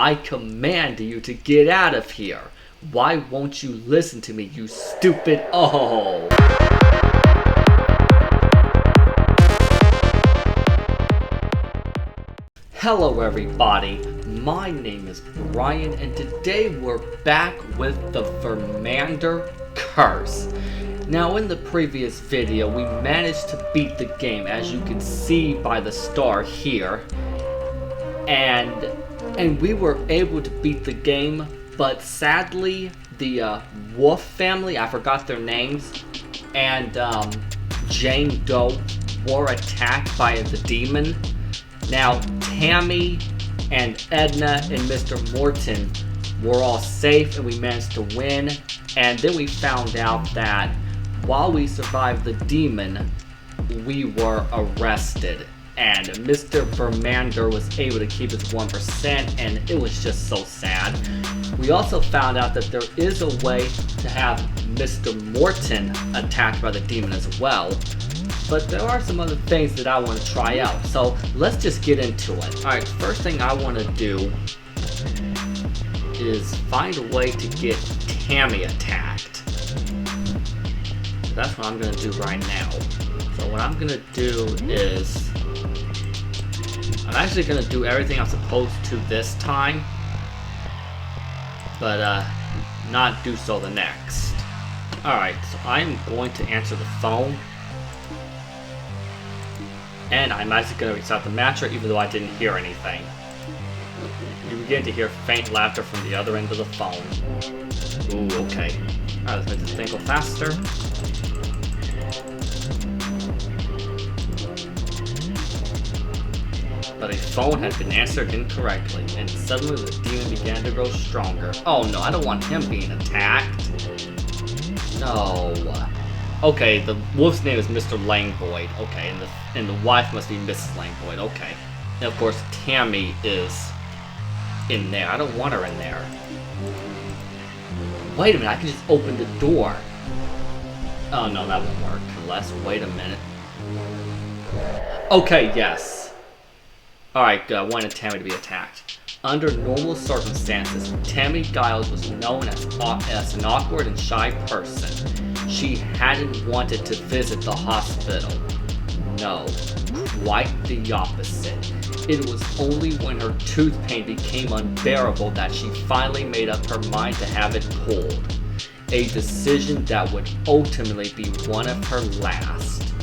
I command you to get out of here. Why won't you listen to me, you stupid— Oh! Hello everybody, my name is Brian and today we're back with the Vermander Curse. Now in the previous video we managed to beat the game, as you can see by the star here. And we were able to beat the game, but sadly the Wolf family, I forgot their names, and Jane Doe were attacked by the demon. Now Tammy and Edna and Mr. Morton were all safe and we managed to win. And then we found out that while we survived the demon, we were arrested. And Mr. Vermander was able to keep his 1%, and it was just so sad. We also found out that there is a way to have Mr. Morton attacked by the demon as well. But there are some other things that I want to try out, so let's just get into it. Alright, first thing I want to do is find a way to get Tammy attacked. So that's what I'm going to do right now. So what I'm going to do is, I'm actually going to do everything I'm supposed to this time, but not do so the next. Alright, so I'm going to answer the phone. And I'm actually going to restart the matcher even though I didn't hear anything. You begin to hear faint laughter from the other end of the phone. Ooh, okay. Alright, let's make this thing go faster. But a phone had been answered incorrectly, and suddenly the demon began to grow stronger. Oh no, I don't want him being attacked. No. Okay, the wolf's name is Mr. Langboyd. Okay, and the wife must be Mrs. Langboyd. Okay. And of course, Tammy is in there. I don't want her in there. Wait a minute, I can just open the door. Oh no, that won't work. Unless, wait a minute. Okay, yes. Alright, I wanted Tammy to be attacked. Under normal circumstances, Tammy Giles was known as an awkward and shy person. She hadn't wanted to visit the hospital. No, quite the opposite. It was only when her tooth pain became unbearable that she finally made up her mind to have it pulled. A decision that would ultimately be one of her last.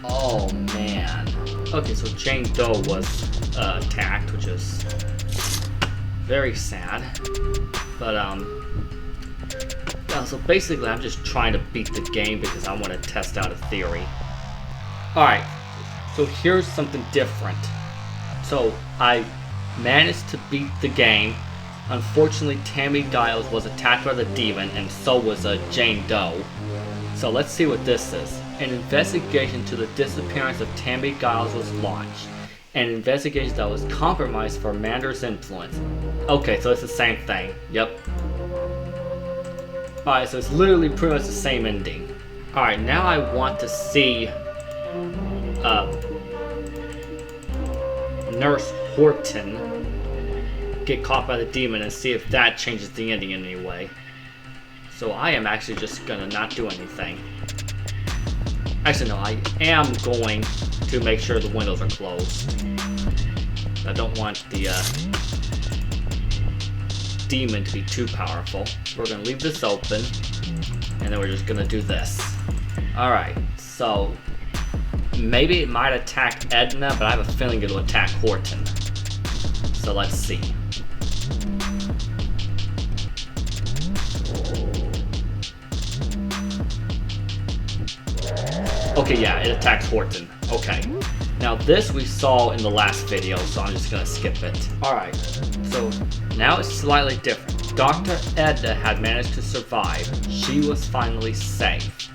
Oh man. Okay, so Jane Doe was attacked, which is very sad. But so basically I'm just trying to beat the game because I want to test out a theory. Alright, so here's something different. So I managed to beat the game. Unfortunately, Tammy Giles was attacked by the demon, and so was Jane Doe. So let's see what this is. An investigation to the disappearance of Tammy Giles was launched. An investigation that was compromised for Vermander's influence. Okay, so it's the same thing. Yep. Alright, so it's literally pretty much the same ending. Alright, now I want to see Nurse Morton get caught by the demon and see if that changes the ending in any way. So I am actually just gonna not do anything. Actually no, I am going to make sure the windows are closed. I don't want the demon to be too powerful. We're gonna leave this open, and then we're just gonna do this. Alright, so maybe it might attack Edna, but I have a feeling it'll attack Morton. So let's see. Okay, yeah, it attacks Morton. Okay. Now this we saw in the last video, so I'm just gonna skip it. Alright, so now it's slightly different. Dr. Edna had managed to survive. She was finally safe.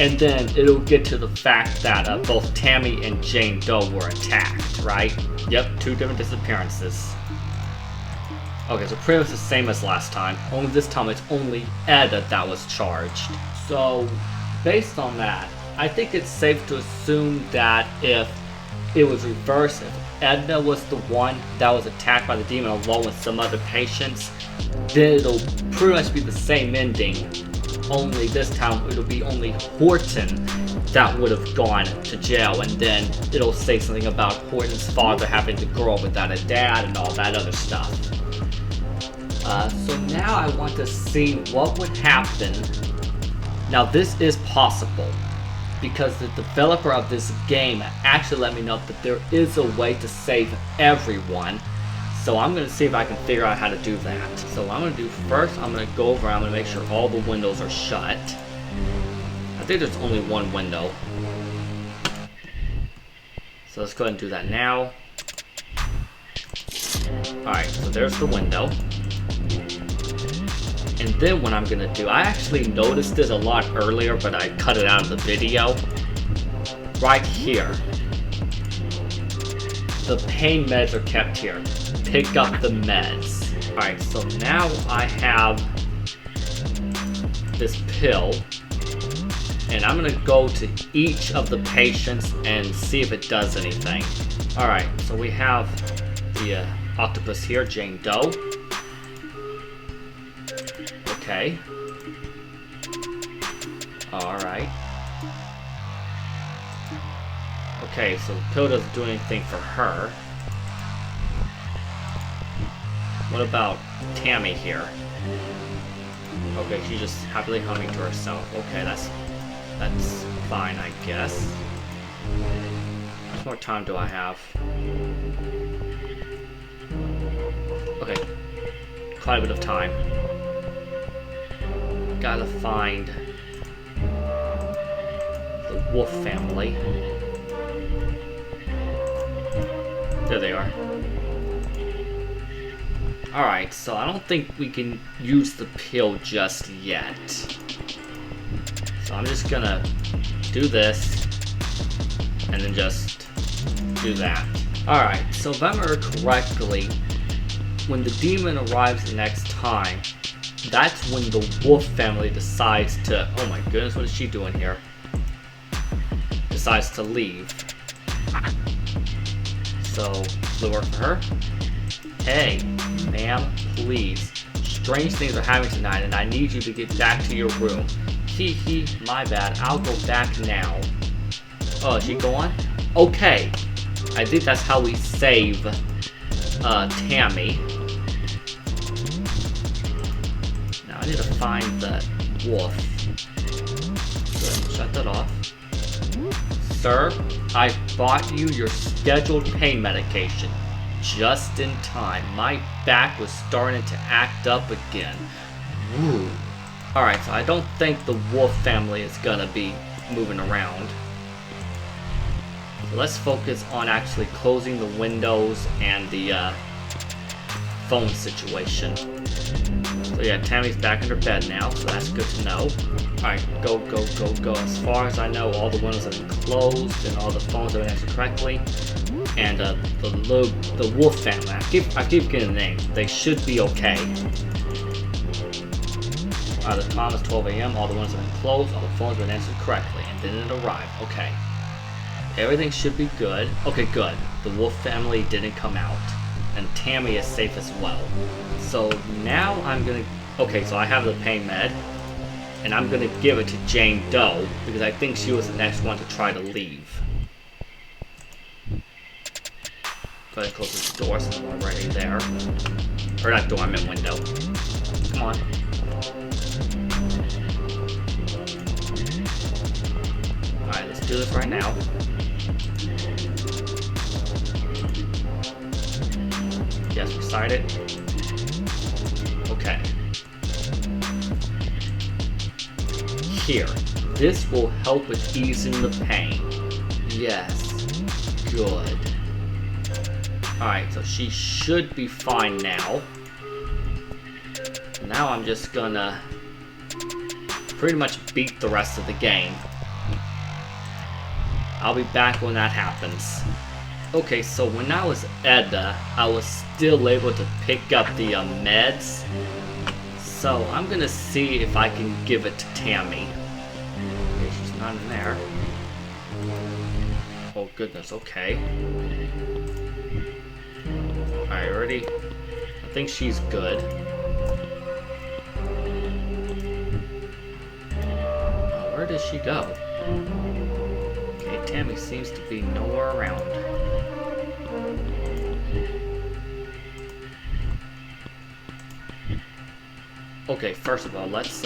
And then it'll get to the fact that both Tammy and Jane Doe were attacked, right? Yep, two different disappearances. Okay, so pretty much the same as last time. Only this time it's only Edna that was charged. So, based on that, I think it's safe to assume that if it was reversed, if Edna was the one that was attacked by the demon along with some other patients, then it'll pretty much be the same ending, only this time it'll be only Horton that would have gone to jail, and then it'll say something about Horton's father having to grow up without a dad and all that other stuff. So now I want to see what would happen. Now this is possible, because the developer of this game actually let me know that there is a way to save everyone. So I'm going to see if I can figure out how to do that. So what I'm going to do first, I'm going to go over and I'm going to make sure all the windows are shut. I think there's only one window. So let's go ahead and do that now. Alright, so there's the window. And then what I'm going to do, I actually noticed this a lot earlier, but I cut it out of the video. Right here. The pain meds are kept here. Pick up the meds. Alright, so now I have this pill. And I'm going to go to each of the patients and see if it does anything. Alright, so we have the octopus here, Jane Doe. Okay. Alright. Okay, so the pill doesn't do anything for her. What about Tammy here? Okay, she's just happily humming to herself. Okay, that's fine, I guess. How much more time do I have? Okay, quite a bit of time. Gotta find the Wolf family. There they are. Alright, so I don't think we can use the pill just yet. So I'm just gonna do this, and then just do that. Alright, so if I remember correctly, when the demon arrives the next time, that's when the Wolf family decides to... Oh my goodness, what is she doing here? Decides to leave. So, will it work for her? Hey, ma'am, please. Strange things are happening tonight, and I need you to get back to your room. Hee, my bad. I'll go back now. Oh, is she gone? Okay. I think that's how we save Tammy. Now I need to find the wolf. Good, shut that off. Sir, I bought you your scheduled pain medication. Just in time. My back was starting to act up again. Woo. Alright, so I don't think the Wolf family is gonna be moving around. So let's focus on actually closing the windows and the phone situation. So yeah, Tammy's back in her bed now, so that's good to know. Alright, go. As far as I know, all the windows have been closed and all the phones have been answered correctly. And the Wolf family, I keep getting the name. They should be okay. The time is 12 a.m. All the windows have been closed. All the phones have been answered correctly. And then it arrived. Okay. Everything should be good. Okay, good. The Wolf family didn't come out. And Tammy is safe as well. So now I'm gonna... Okay, so I have the pain med. And I'm gonna give it to Jane Doe. Because I think she was the next one to try to leave. Go ahead and close this door since I'm already there. Or not door, I meant window. Come on. Alright, let's do this right now. Yes, recite it. Okay. Here. This will help with easing the pain. Yes. Good. Alright, so she should be fine now. Now I'm just gonna pretty much beat the rest of the game. I'll be back when that happens. Okay, so when I was Edna, I was still able to pick up the meds. So I'm gonna see if I can give it to Tammy. Okay, she's not in there. Oh goodness, okay. Alright, ready? I think she's good. Where did she go? Okay, Tammy seems to be nowhere around. Okay, first of all, let's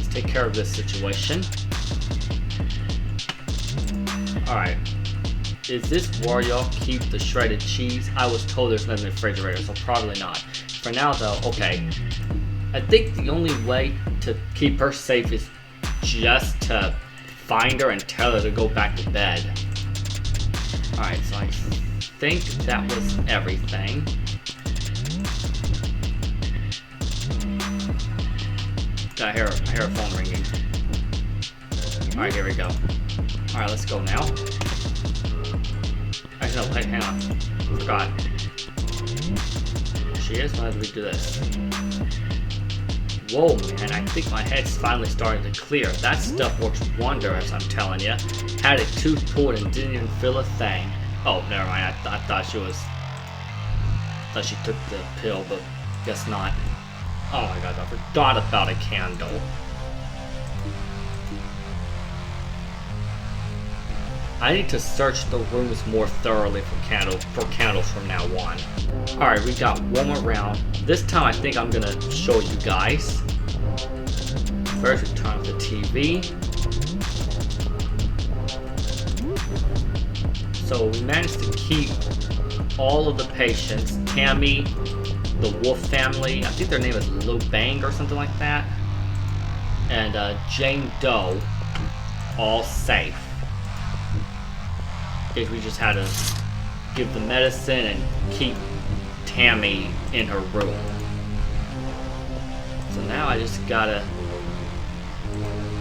take care of this situation. Alright. Is this where y'all keep the shredded cheese? I was told there's nothing in the refrigerator, so probably not. For now, though, okay. I think the only way to keep her safe is just to find her and tell her to go back to bed. Alright, so I think that was everything. I hear a phone ringing. Alright, here we go. Alright, let's go now. Actually, no, hey, hang on. Forgot. There she is. Why did we do this? Whoa, man, I think my head's finally starting to clear. That stuff works wonders, I'm telling you. Had a tooth pulled and didn't even feel a thing. Oh, never mind. I thought she was... thought she took the pill, but guess not. Oh my god, I forgot about a candle. I need to search the rooms more thoroughly for candles from now on. Alright, we got one more round. This time I think I'm gonna show you guys. First we turn on the TV. So we managed to keep all of the patients. Tammy, the Wolf family, I think their name is Lou Bang or something like that, and Jane Doe, all safe. Because we just had to give the medicine and keep Tammy in her room. So now I just gotta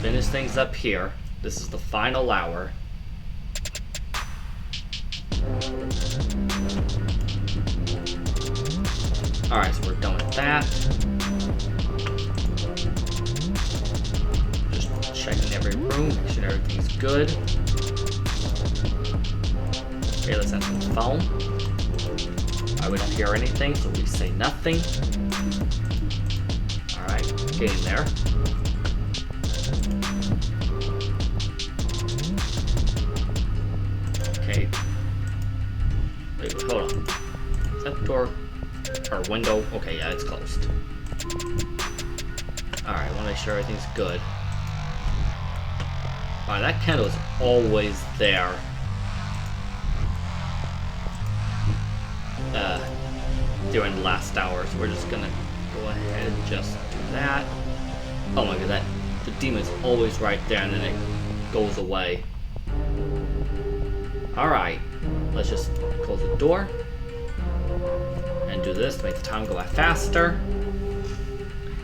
finish things up here. This is the final hour. Alright, so we're done with that. Just checking every room, make sure everything's good. Okay, let's answer the phone. Alright, we don't hear anything, so we say nothing. Alright, getting there. Okay. Wait, hold on. Is that door or window? Okay, yeah, it's closed. Alright, I want to make sure everything's good. Alright, that candle is always there. During the last hour, so we're just gonna go ahead and just do that. Oh my god, the demon's always right there and then it goes away. Alright, let's just close the door and do this to make the time go by faster.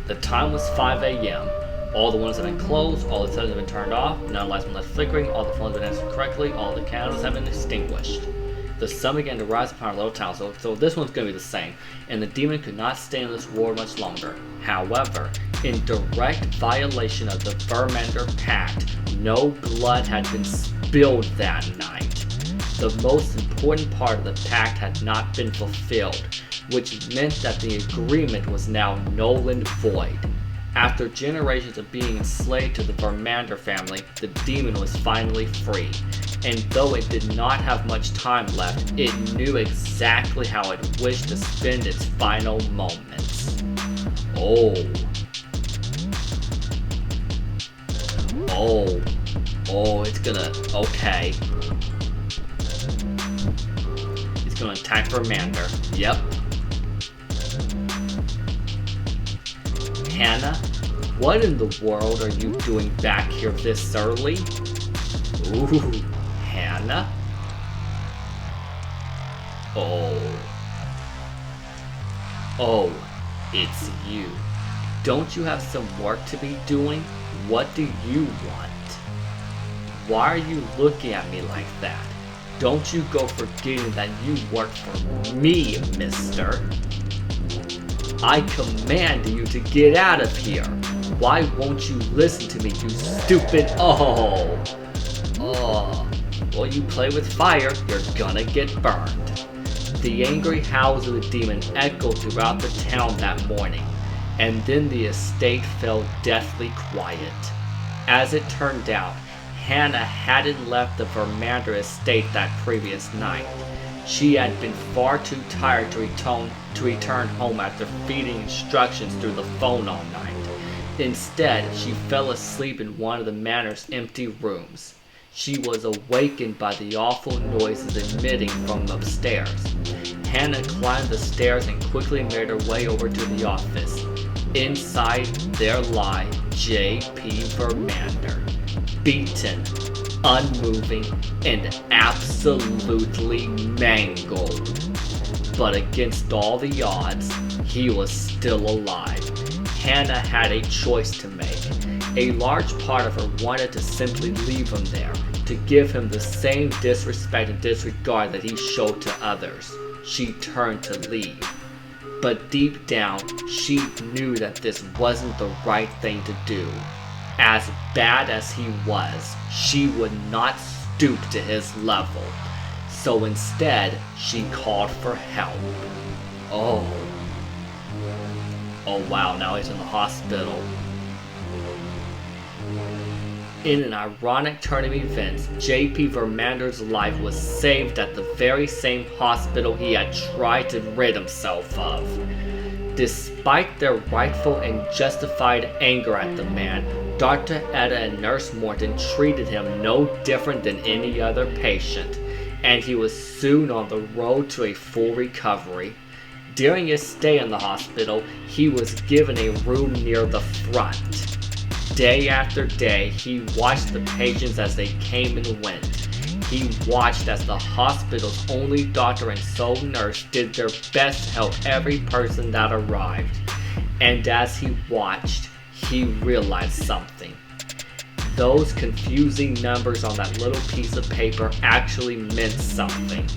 The time was 5 a.m. All the windows have been closed, all the settings have been turned off, none lights have been left flickering, all the phones have been answered correctly, all the candles have been extinguished. The sun began to rise upon our little town, so this one's going to be the same, and the demon could not stay in this war much longer. However, in direct violation of the Vermander Pact, no blood had been spilled that night. The most important part of the pact had not been fulfilled, which meant that the agreement was now null and void. After generations of being enslaved to the Vermander family, the demon was finally free. And though it did not have much time left, it knew exactly how it wished to spend its final moments. Oh, it's gonna, okay. It's gonna attack Vermander, yep. Hannah, what in the world are you doing back here this early? Ooh, Hannah? Oh, it's you. Don't you have some work to be doing? What do you want? Why are you looking at me like that? Don't you go forgetting that you work for me, mister. I command you to get out of here. Why won't you listen to me, you stupid... Well, you play with fire, you're gonna get burned. The angry howls of the demon echoed throughout the town that morning, and then the estate fell deathly quiet. As it turned out, Hannah hadn't left the Vermander estate that previous night. She had been far too tired to return home after feeding instructions through the phone all night. Instead, she fell asleep in one of the manor's empty rooms. She was awakened by the awful noises emitting from upstairs. Hannah climbed the stairs and quickly made her way over to the office. Inside, there lay J.P. Vermander, beaten, unmoving, and absolutely mangled. But against all the odds, he was still alive. Hannah had a choice to make. A large part of her wanted to simply leave him there, to give him the same disrespect and disregard that he showed to others. She turned to leave. But deep down, she knew that this wasn't the right thing to do. As bad as he was, she would not stoop to his level. So instead, she called for help. Oh wow, now he's in the hospital. In an ironic turn of events, J.P. Vermander's life was saved at the very same hospital he had tried to rid himself of. Despite their rightful and justified anger at the man, Dr. Etta and Nurse Morton treated him no different than any other patient, and he was soon on the road to a full recovery. During his stay in the hospital, he was given a room near the front. Day after day, he watched the patients as they came and went. He watched as the hospital's only doctor and sole nurse did their best to help every person that arrived. And as he watched, he realized something. Those confusing numbers on that little piece of paper actually meant something.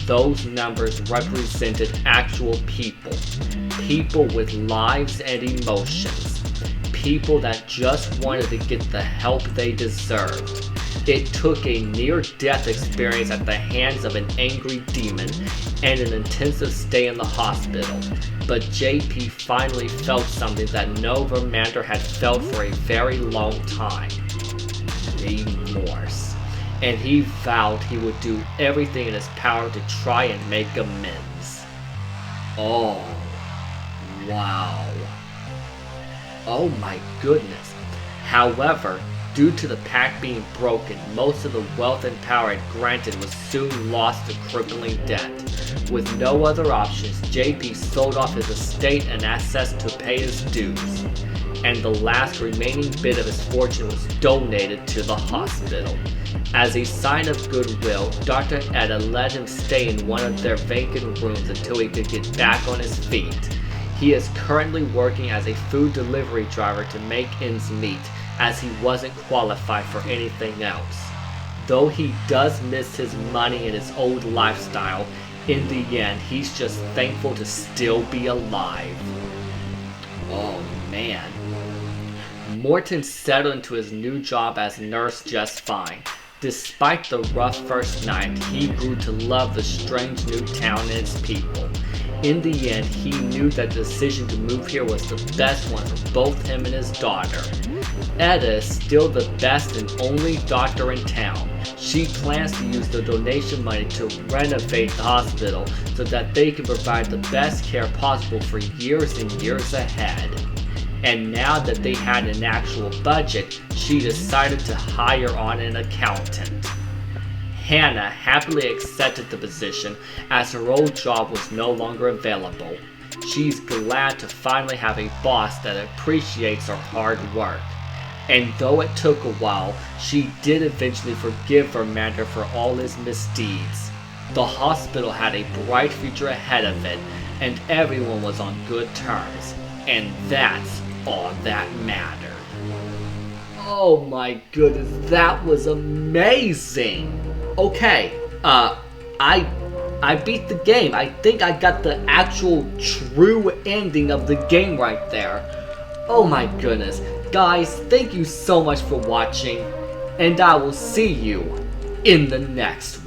Those numbers represented actual people. People with lives and emotions. People that just wanted to get the help they deserved. It took a near-death experience at the hands of an angry demon and an intensive stay in the hospital, but JP finally felt something that no Vermander had felt for a very long time. Remorse. And he vowed he would do everything in his power to try and make amends. Oh, wow. Oh my goodness. However, due to the pact being broken, most of the wealth and power it granted was soon lost to crippling debt. With no other options, JP sold off his estate and assets to pay his dues, and the last remaining bit of his fortune was donated to the hospital. As a sign of goodwill, Dr. Etta let him stay in one of their vacant rooms until he could get back on his feet. He is currently working as a food delivery driver to make ends meet, as he wasn't qualified for anything else. Though he does miss his money and his old lifestyle, in the end, he's just thankful to still be alive. Oh man. Morton settled into his new job as nurse just fine. Despite the rough first night, he grew to love the strange new town and its people. In the end, he knew that the decision to move here was the best one for both him and his daughter. Etta is still the best and only doctor in town. She plans to use the donation money to renovate the hospital so that they can provide the best care possible for years and years ahead. And now that they had an actual budget, she decided to hire on an accountant. Hannah happily accepted the position as her old job was no longer available. She's glad to finally have a boss that appreciates her hard work. And though it took a while, she did eventually forgive Vermander for all his misdeeds. The hospital had a bright future ahead of it, and everyone was on good terms. And that's all that mattered. Oh my goodness, that was amazing! Okay, I beat the game. I think I got the actual true ending of the game right there. Oh my goodness. Guys, thank you so much for watching, and I will see you in the next one.